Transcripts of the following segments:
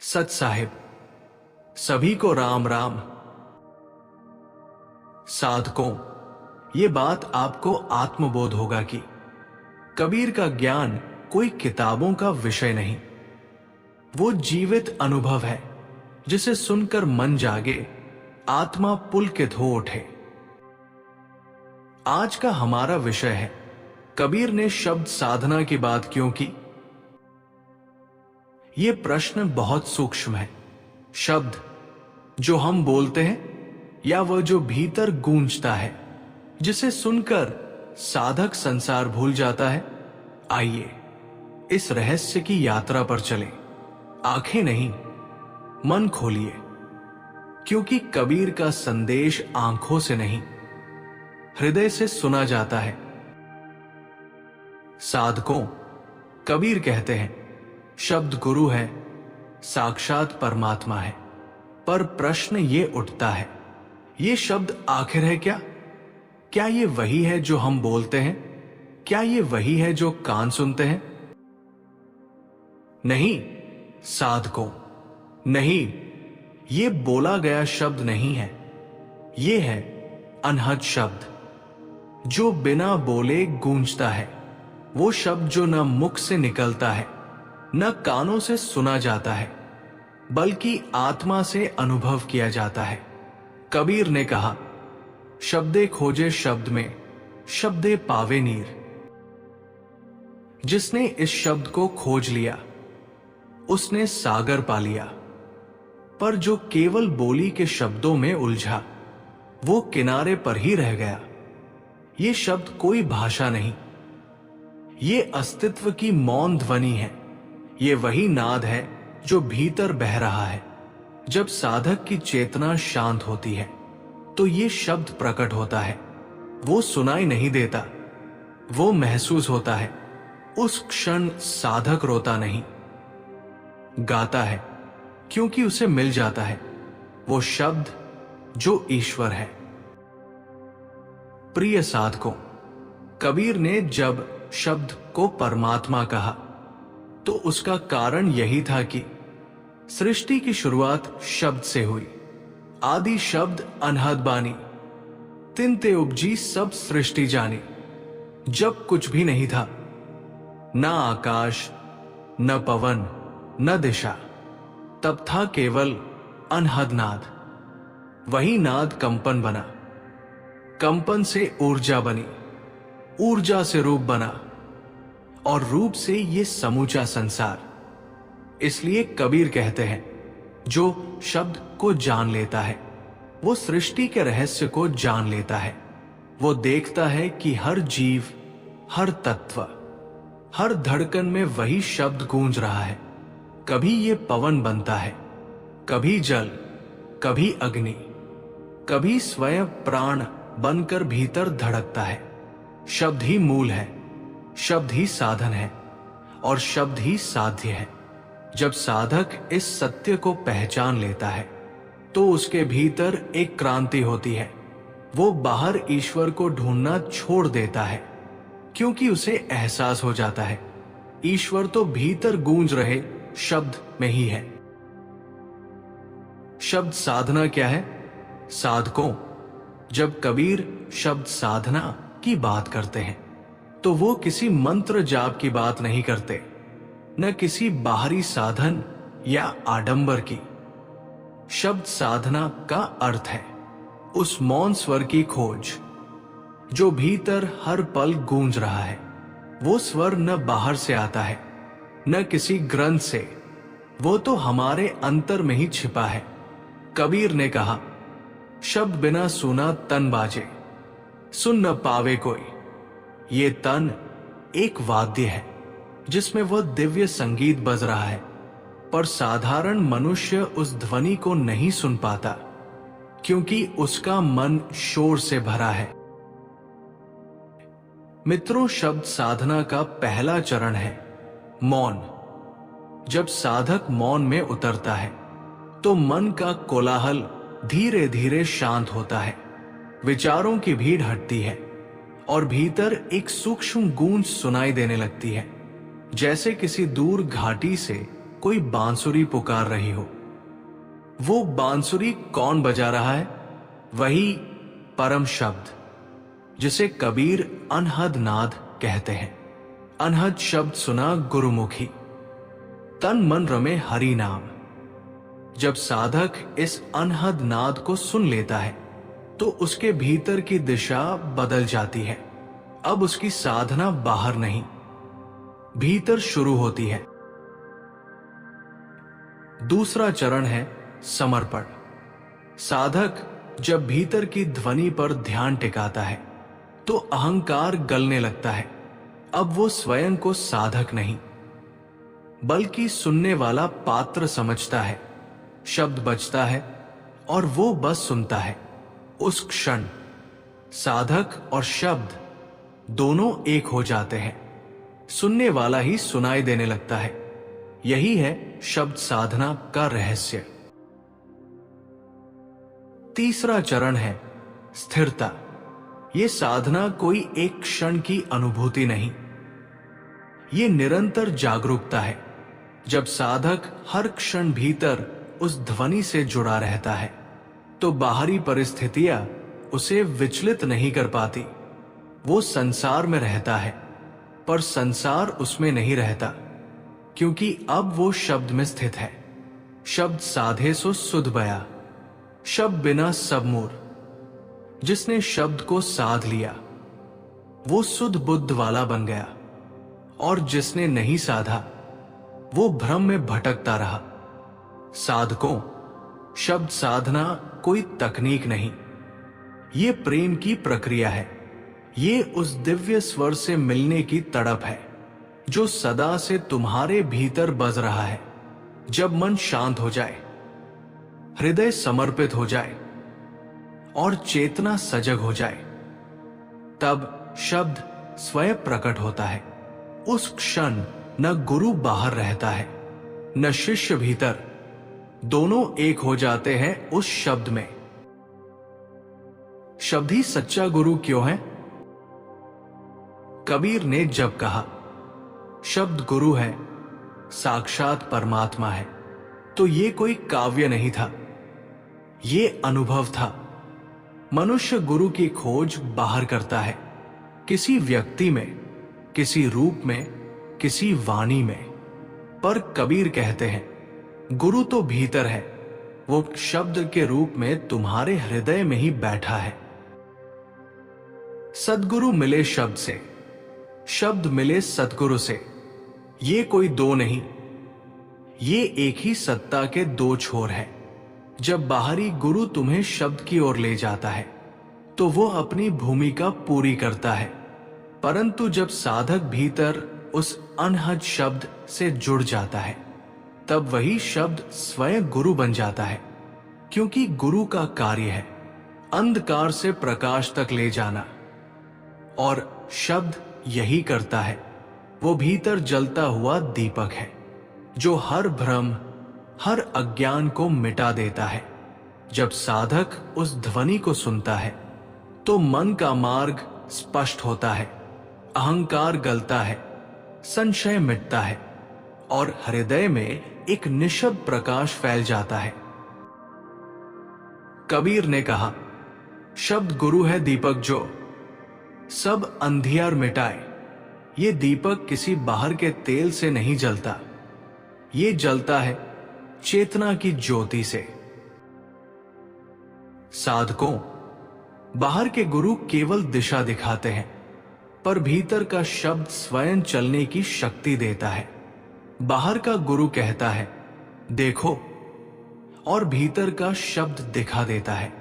सच साहिब, सभी को राम राम। साधकों, ये बात आपको आत्मबोध होगा कि कबीर का ज्ञान कोई किताबों का विषय नहीं, वो जीवित अनुभव है जिसे सुनकर मन जागे, आत्मा पुलकित हो उठे। आज का हमारा विषय है कबीर ने शब्द साधना की बात क्यों की। यह प्रश्न बहुत सूक्ष्म है। शब्द जो हम बोलते हैं या वह जो भीतर गूंजता है, जिसे सुनकर साधक संसार भूल जाता है। आइए इस रहस्य की यात्रा पर चलें। आंखें नहीं, मन खोलिए, क्योंकि कबीर का संदेश आंखों से नहीं, हृदय से सुना जाता है। साधकों, कबीर कहते हैं शब्द गुरु है, साक्षात परमात्मा है। पर प्रश्न ये उठता है, ये शब्द आखिर है क्या? क्या ये वही है जो हम बोलते हैं? क्या ये वही है जो कान सुनते हैं? नहीं साधकों, नहीं, ये बोला गया शब्द नहीं है। ये है अनहद शब्द जो बिना बोले गूंजता है। वो शब्द जो न मुख से निकलता है, न कानों से सुना जाता है, बल्कि आत्मा से अनुभव किया जाता है। कबीर ने कहा, शब्दे खोजे शब्द में, शब्दे पावे नीर। जिसने इस शब्द को खोज लिया, उसने सागर पा लिया। पर जो केवल बोली के शब्दों में उलझा, वो किनारे पर ही रह गया। ये शब्द कोई भाषा नहीं, ये अस्तित्व की मौन ध्वनि है। ये वही नाद है जो भीतर बह रहा है। जब साधक की चेतना शांत होती है तो ये शब्द प्रकट होता है। वो सुनाई नहीं देता, वो महसूस होता है। उस क्षण साधक रोता नहीं, गाता है, क्योंकि उसे मिल जाता है वो शब्द जो ईश्वर है। प्रिय साधकों, कबीर ने जब शब्द को परमात्मा कहा तो उसका कारण यही था कि सृष्टि की शुरुआत शब्द से हुई। आदि शब्द अनहद बानी, तिनते उपजी सब सृष्टि जानी। जब कुछ भी नहीं था, न आकाश, न पवन, न दिशा, तब था केवल अनहद नाद। वही नाद कंपन बना, कंपन से ऊर्जा बनी, ऊर्जा से रूप बना, और रूप से ये समूचा संसार। इसलिए कबीर कहते हैं, जो शब्द को जान लेता है वो सृष्टि के रहस्य को जान लेता है। वो देखता है कि हर जीव, हर तत्व, हर धड़कन में वही शब्द गूंज रहा है। कभी ये पवन बनता है, कभी जल, कभी अग्नि, कभी स्वयं प्राण बनकर भीतर धड़कता है। शब्द ही मूल है, शब्द ही साधन है, और शब्द ही साध्य है। जब साधक इस सत्य को पहचान लेता है तो उसके भीतर एक क्रांति होती है। वो बाहर ईश्वर को ढूंढना छोड़ देता है, क्योंकि उसे एहसास हो जाता है ईश्वर तो भीतर गूंज रहे शब्द में ही है। शब्द साधना क्या है? साधकों, जब कबीर शब्द साधना की बात करते हैं तो वो किसी मंत्र जाप की बात नहीं करते, न किसी बाहरी साधन या आडंबर की। शब्द साधना का अर्थ है उस मौन स्वर की खोज जो भीतर हर पल गूंज रहा है। वो स्वर न बाहर से आता है, न किसी ग्रंथ से, वो तो हमारे अंतर में ही छिपा है। कबीर ने कहा, शब्द बिना सुना तन बाजे, सुन न पावे कोई। ये तन एक वाद्य है जिसमें वह दिव्य संगीत बज रहा है, पर साधारण मनुष्य उस ध्वनि को नहीं सुन पाता, क्योंकि उसका मन शोर से भरा है। मित्रों, शब्द साधना का पहला चरण है मौन। जब साधक मौन में उतरता है तो मन का कोलाहल धीरे धीरे शांत होता है, विचारों की भीड़ हटती है और भीतर एक सूक्ष्म गूंज सुनाई देने लगती है, जैसे किसी दूर घाटी से कोई बांसुरी पुकार रही हो। वो बांसुरी कौन बजा रहा है? वही परम शब्द, जिसे कबीर अनहद नाद कहते हैं। अनहद शब्द सुना गुरुमुखी, तन मन रमे हरि नाम। जब साधक इस अनहद नाद को सुन लेता है तो उसके भीतर की दिशा बदल जाती है। अब उसकी साधना बाहर नहीं, भीतर शुरू होती है। दूसरा चरण है समर्पण। साधक जब भीतर की ध्वनि पर ध्यान टिकाता है तो अहंकार गलने लगता है। अब वो स्वयं को साधक नहीं बल्कि सुनने वाला पात्र समझता है। शब्द बजता है और वो बस सुनता है। उस क्षण साधक और शब्द दोनों एक हो जाते हैं। सुनने वाला ही सुनाई देने लगता है। यही है शब्द साधना का रहस्य। तीसरा चरण है स्थिरता। ये साधना कोई एक क्षण की अनुभूति नहीं, ये निरंतर जागरूकता है। जब साधक हर क्षण भीतर उस ध्वनि से जुड़ा रहता है तो बाहरी परिस्थितियां उसे विचलित नहीं कर पाती। वो संसार में रहता है पर संसार उसमें नहीं रहता, क्योंकि अब वो शब्द में स्थित है। शब्द साधे सो सुध बया, शब्द बिना सब मूर। जिसने शब्द को साध लिया वो सुध बुद्ध वाला बन गया, और जिसने नहीं साधा वो भ्रम में भटकता रहा। साधकों, शब्द साधना कोई तकनीक नहीं, ये प्रेम की प्रक्रिया है। ये उस दिव्य स्वर से मिलने की तड़प है जो सदा से तुम्हारे भीतर बज रहा है। जब मन शांत हो जाए, हृदय समर्पित हो जाए और चेतना सजग हो जाए, तब शब्द स्वयं प्रकट होता है। उस क्षण न गुरु बाहर रहता है न शिष्य भीतर, दोनों एक हो जाते हैं उस शब्द में। शब्द ही सच्चा गुरु क्यों है? कबीर ने जब कहा शब्द गुरु है, साक्षात परमात्मा है, तो ये कोई काव्य नहीं था, ये अनुभव था। मनुष्य गुरु की खोज बाहर करता है, किसी व्यक्ति में, किसी रूप में, किसी वाणी में। पर कबीर कहते हैं गुरु तो भीतर है, वो शब्द के रूप में तुम्हारे हृदय में ही बैठा है। सद्गुरु मिले शब्द से, शब्द मिले सद्गुरु से। ये कोई दो नहीं, ये एक ही सत्ता के दो छोर हैं। जब बाहरी गुरु तुम्हें शब्द की ओर ले जाता है तो वो अपनी भूमिका पूरी करता है, परंतु जब साधक भीतर उस अनहद शब्द से जुड़ जाता है तब वही शब्द स्वयं गुरु बन जाता है। क्योंकि गुरु का कार्य है अंधकार से प्रकाश तक ले जाना, और शब्द यही करता है। वो भीतर जलता हुआ दीपक है जो हर भ्रम, हर अज्ञान को मिटा देता है। जब साधक उस ध्वनि को सुनता है तो मन का मार्ग स्पष्ट होता है, अहंकार गलता है, संशय मिटता है और हृदय में एक निशब्द प्रकाश फैल जाता है। कबीर ने कहा शब्द गुरु है दीपक जो सब अंधियार मिटाए। ये दीपक किसी बाहर के तेल से नहीं जलता, ये जलता है चेतना की ज्योति से। साधकों, बाहर के गुरु केवल दिशा दिखाते हैं, पर भीतर का शब्द स्वयं चलने की शक्ति देता है। बाहर का गुरु कहता है देखो, और भीतर का शब्द दिखा देता है।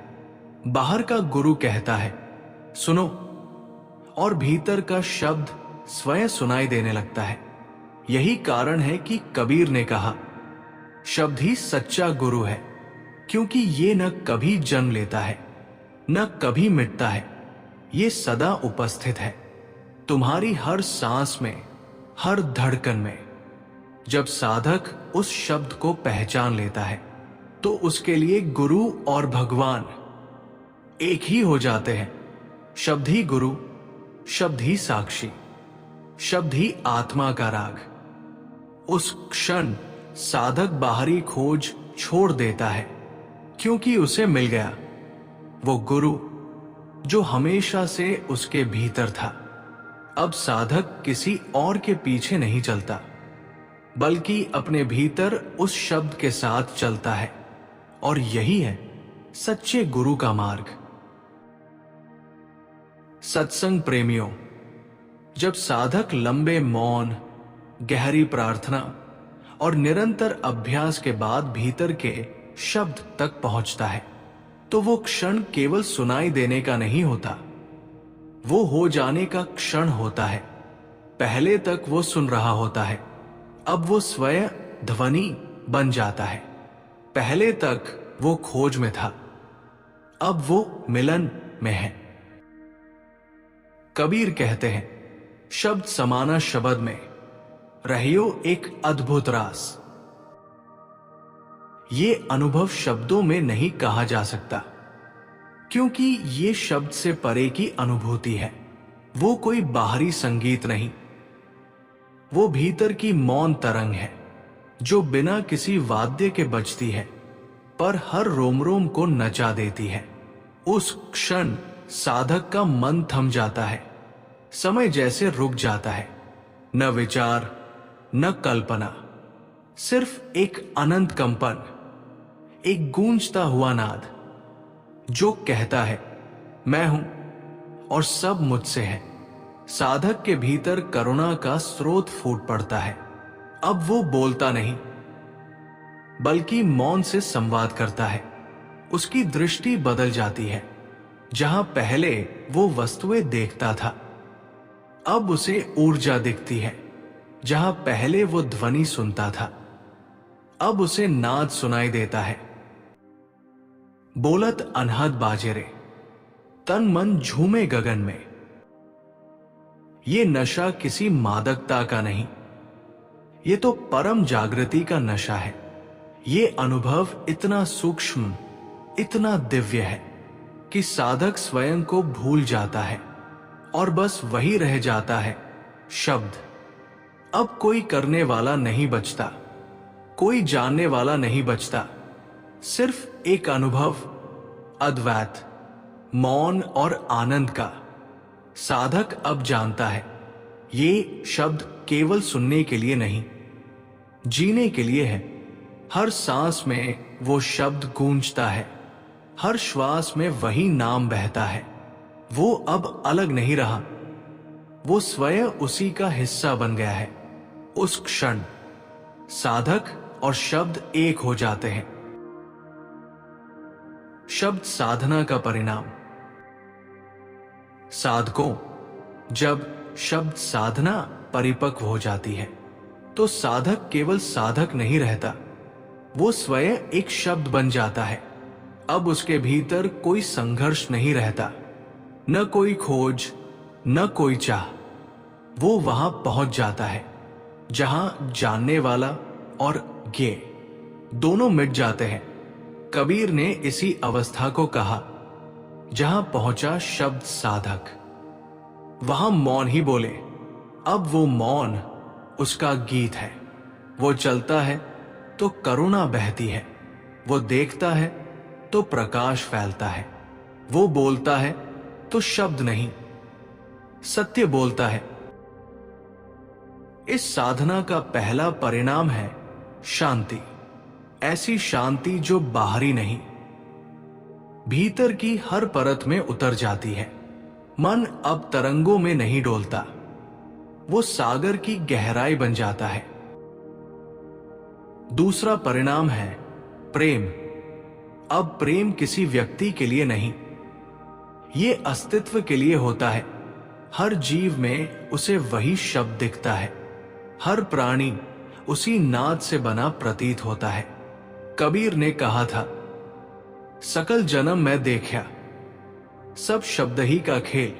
बाहर का गुरु कहता है सुनो, और भीतर का शब्द स्वयं सुनाई देने लगता है। यही कारण है कि कबीर ने कहा शब्द ही सच्चा गुरु है, क्योंकि ये न कभी जन्म लेता है न कभी मिटता है, ये सदा उपस्थित है तुम्हारी हर सांस में, हर धड़कन में। जब साधक उस शब्द को पहचान लेता है तो उसके लिए गुरु और भगवान एक ही हो जाते हैं। शब्द ही गुरु, शब्द ही साक्षी, शब्द ही आत्मा का राग। उस क्षण साधक बाहरी खोज छोड़ देता है, क्योंकि उसे मिल गया वो गुरु जो हमेशा से उसके भीतर था। अब साधक किसी और के पीछे नहीं चलता, बल्कि अपने भीतर उस शब्द के साथ चलता है, और यही है सच्चे गुरु का मार्ग। सत्संग प्रेमियों, जब साधक लंबे मौन, गहरी प्रार्थना और निरंतर अभ्यास के बाद भीतर के शब्द तक पहुंचता है, तो वो क्षण केवल सुनाई देने का नहीं होता, वो हो जाने का क्षण होता है। पहले तक वो सुन रहा होता है, अब वो स्वयं ध्वनि बन जाता है। पहले तक वो खोज में था, अब वो मिलन में है। कबीर कहते हैं, शब्द समाना शब्द में रहियो एक अद्भुत रास। ये अनुभव शब्दों में नहीं कहा जा सकता, क्योंकि ये शब्द से परे की अनुभूति है। वो कोई बाहरी संगीत नहीं, वो भीतर की मौन तरंग है, जो बिना किसी वाद्य के बजती है, पर हर रोम रोम को नचा देती है। उस क्षण साधक का मन थम जाता है, समय जैसे रुक जाता है। न विचार, न कल्पना, सिर्फ एक अनंत कंपन, एक गूंजता हुआ नाद, जो कहता है मैं हूं और सब मुझसे है। साधक के भीतर करुणा का स्रोत फूट पड़ता है। अब वो बोलता नहीं, बल्कि मौन से संवाद करता है। उसकी दृष्टि बदल जाती है। जहां पहले वो वस्तुएं देखता था, अब उसे ऊर्जा दिखती है। जहां पहले वो ध्वनि सुनता था, अब उसे नाद सुनाई देता है। बोलत अनहद बाजे रे, तन मन झूमे गगन में। ये नशा किसी मादकता का नहीं, ये तो परम जागृति का नशा है। ये अनुभव इतना सूक्ष्म, इतना दिव्य है कि साधक स्वयं को भूल जाता है और बस वही रह जाता है, शब्द। अब कोई करने वाला नहीं बचता, कोई जानने वाला नहीं बचता, सिर्फ एक अनुभव, अद्वैत, मौन और आनंद का। साधक अब जानता है, ये शब्द केवल सुनने के लिए नहीं, जीने के लिए है। हर सांस में वो शब्द गूंजता है, हर श्वास में वही नाम बहता है। वो अब अलग नहीं रहा, वो स्वयं उसी का हिस्सा बन गया है। उस क्षण साधक और शब्द एक हो जाते हैं। शब्द साधना का परिणाम। साधकों, जब शब्द साधना परिपक्व हो जाती है, तो साधक केवल साधक नहीं रहता, वो स्वयं एक शब्द बन जाता है। अब उसके भीतर कोई संघर्ष नहीं रहता, न कोई खोज, न कोई चाह। वो वहां पहुंच जाता है जहां जानने वाला और ज्ञेय दोनों मिट जाते हैं। कबीर ने इसी अवस्था को कहा, जहां पहुंचा शब्द साधक, वहां मौन ही बोले। अब वो मौन उसका गीत है। वो चलता है तो करुणा बहती है, वो देखता है तो प्रकाश फैलता है, वो बोलता है तो शब्द नहीं, सत्य बोलता है। इस साधना का पहला परिणाम है शांति। ऐसी शांति जो बाहरी नहीं, भीतर की हर परत में उतर जाती है। मन अब तरंगों में नहीं डोलता, वो सागर की गहराई बन जाता है। दूसरा परिणाम है प्रेम। अब प्रेम किसी व्यक्ति के लिए नहीं, ये अस्तित्व के लिए होता है। हर जीव में उसे वही शब्द दिखता है, हर प्राणी उसी नाद से बना प्रतीत होता है। कबीर ने कहा था, सकल जन्म मैं देखा, सब शब्द ही का खेल।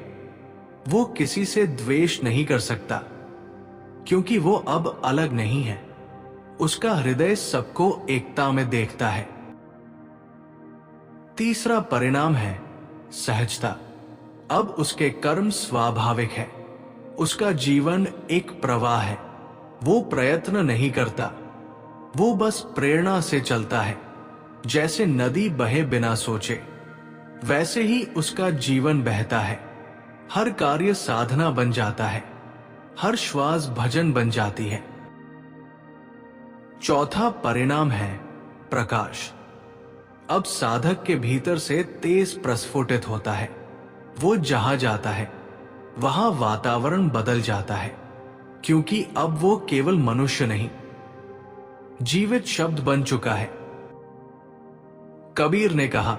वो किसी से द्वेष नहीं कर सकता, क्योंकि वो अब अलग नहीं है। उसका हृदय सबको एकता में देखता है। तीसरा परिणाम है सहजता। अब उसके कर्म स्वाभाविक है, उसका जीवन एक प्रवाह है। वो प्रयत्न नहीं करता, वो बस प्रेरणा से चलता है। जैसे नदी बहे बिना सोचे, वैसे ही उसका जीवन बहता है। हर कार्य साधना बन जाता है, हर श्वास भजन बन जाती है। चौथा परिणाम है प्रकाश। अब साधक के भीतर से तेज प्रस्फुटित होता है। वो जहां जाता है वहां वातावरण बदल जाता है, क्योंकि अब वो केवल मनुष्य नहीं, जीवित शब्द बन चुका है। कबीर ने कहा,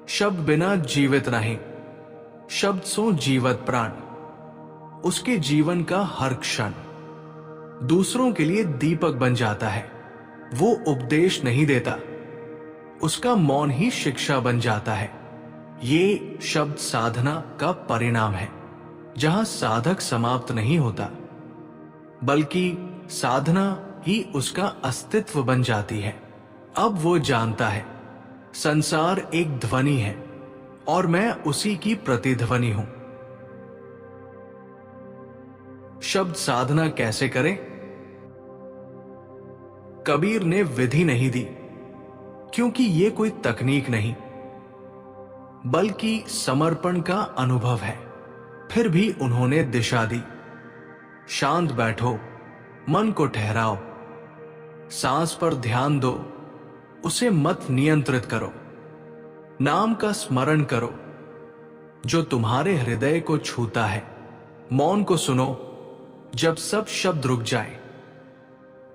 शब्द बिना जीवित नहीं, शब्द सो जीवत प्राण। उसके जीवन का हर क्षण दूसरों के लिए दीपक बन जाता है। वो उपदेश नहीं देता, उसका मौन ही शिक्षा बन जाता है। ये शब्द साधना का परिणाम है, जहां साधक समाप्त नहीं होता, बल्कि साधना ही उसका अस्तित्व बन जाती है। अब वो जानता है संसार एक ध्वनि है और मैं उसी की प्रतिध्वनि हूं। शब्द साधना कैसे करें? कबीर ने विधि नहीं दी, क्योंकि ये कोई तकनीक नहीं, बल्कि समर्पण का अनुभव है। फिर भी उन्होंने दिशा दी। शांत बैठो, मन को ठहराओ, सांस पर ध्यान दो, उसे मत नियंत्रित करो। नाम का स्मरण करो जो तुम्हारे हृदय को छूता है। मौन को सुनो, जब सब शब्द रुक जाए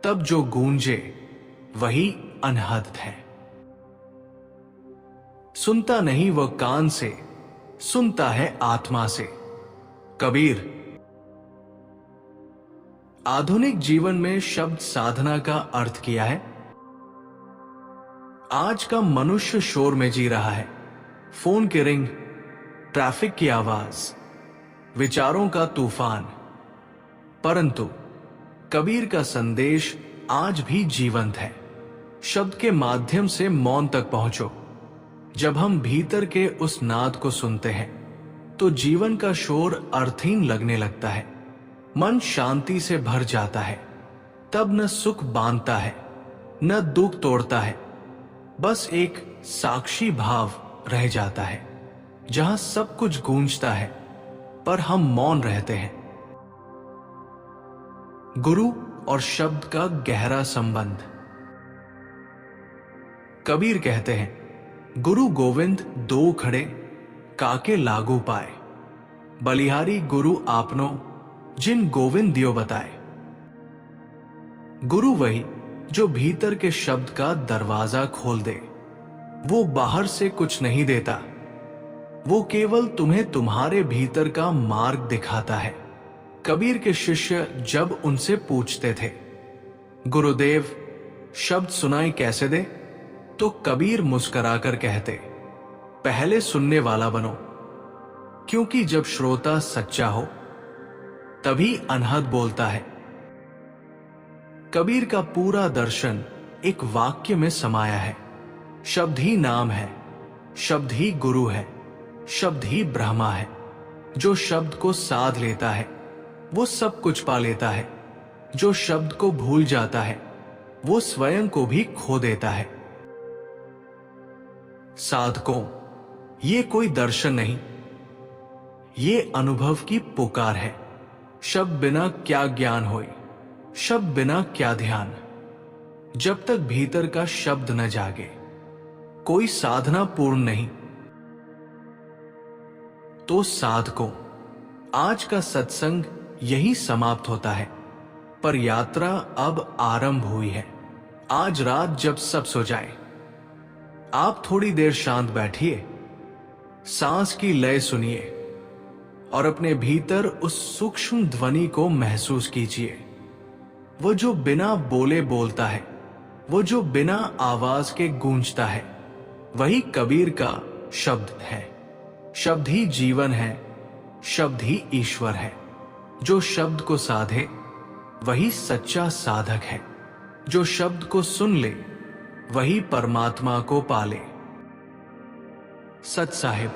तब जो गूंजे वही अनहद है। सुनता नहीं वह कान से, सुनता है आत्मा से। कबीर। आधुनिक जीवन में शब्द साधना का अर्थ किया है। आज का मनुष्य शोर में जी रहा है। फोन की रिंग, ट्रैफिक की आवाज, विचारों का तूफान। परंतु कबीर का संदेश आज भी जीवंत है। शब्द के माध्यम से मौन तक पहुंचो। जब हम भीतर के उस नाद को सुनते हैं तो जीवन का शोर अर्थहीन लगने लगता है। मन शांति से भर जाता है। तब न सुख बांधता है, न दुख तोड़ता है, बस एक साक्षी भाव रह जाता है, जहां सब कुछ गूंजता है पर हम मौन रहते हैं। गुरु और शब्द का गहरा संबंध। कबीर कहते हैं, गुरु गोविंद दो खड़े, काके लागू पाए। बलिहारी गुरु आपनो, जिन गोविंद दियो बताए। गुरु वही जो भीतर के शब्द का दरवाजा खोल दे। वो बाहर से कुछ नहीं देता, वो केवल तुम्हें तुम्हारे भीतर का मार्ग दिखाता है। कबीर के शिष्य जब उनसे पूछते थे, गुरुदेव शब्द सुनाई कैसे दे, तो कबीर मुस्कुराकर कहते, पहले सुनने वाला बनो, क्योंकि जब श्रोता सच्चा हो तभी अनहद बोलता है। कबीर का पूरा दर्शन एक वाक्य में समाया है। शब्द ही नाम है, शब्द ही गुरु है, शब्द ही ब्रह्मा है। जो शब्द को साध लेता है वो सब कुछ पा लेता है। जो शब्द को भूल जाता है वो स्वयं को भी खो देता है। साधकों, ये कोई दर्शन नहीं, ये अनुभव की पुकार है। शब्द बिना क्या ज्ञान होए, शब्द बिना क्या ध्यान। जब तक भीतर का शब्द न जागे कोई साधना पूर्ण नहीं। तो साधकों, आज का सत्संग यही समाप्त होता है, पर यात्रा अब आरंभ हुई है। आज रात जब सब सो जाए, आप थोड़ी देर शांत बैठिए, सांस की लय सुनिए और अपने भीतर उस सूक्ष्म ध्वनि को महसूस कीजिए। वो जो बिना बोले बोलता है, वो जो बिना आवाज के गूंजता है, वही कबीर का शब्द है। शब्द ही जीवन है, शब्द ही ईश्वर है। जो शब्द को साधे वही सच्चा साधक है। जो शब्द को सुन ले वही परमात्मा को पाले। सत साहिब।